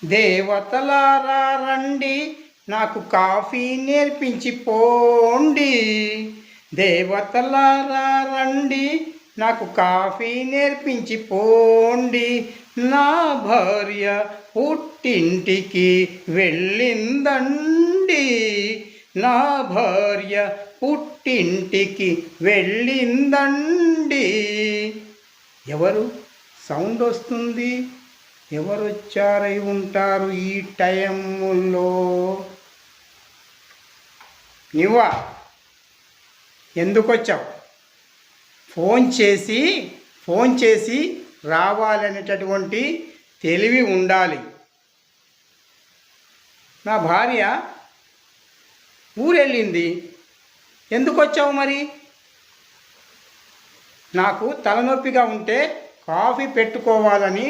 దేవతలారా రండి, నాకు కాఫీ నేర్పించి పోండి. దేవతలారా రండి, నాకు కాఫీ నేర్పించి పోండి. నా భార్య పుట్టింటికి వెళ్ళిందండి. నా భార్య పుట్టింటికి వెళ్ళిందండి. ఎవరు సౌండ్ వస్తుంది? ఎవరొచ్చారై ఉంటారు ఈ టైంలో? నువ్వా? ఎందుకు వచ్చావు? ఫోన్ చేసి రావాలనేటటువంటి తెలివి ఉండాలి. నా భార్య ఊరెళ్ళింది, ఎందుకు వచ్చావు మరి? నాకు తలనొప్పిగా ఉంటే కాఫీ పెట్టుకోవాలని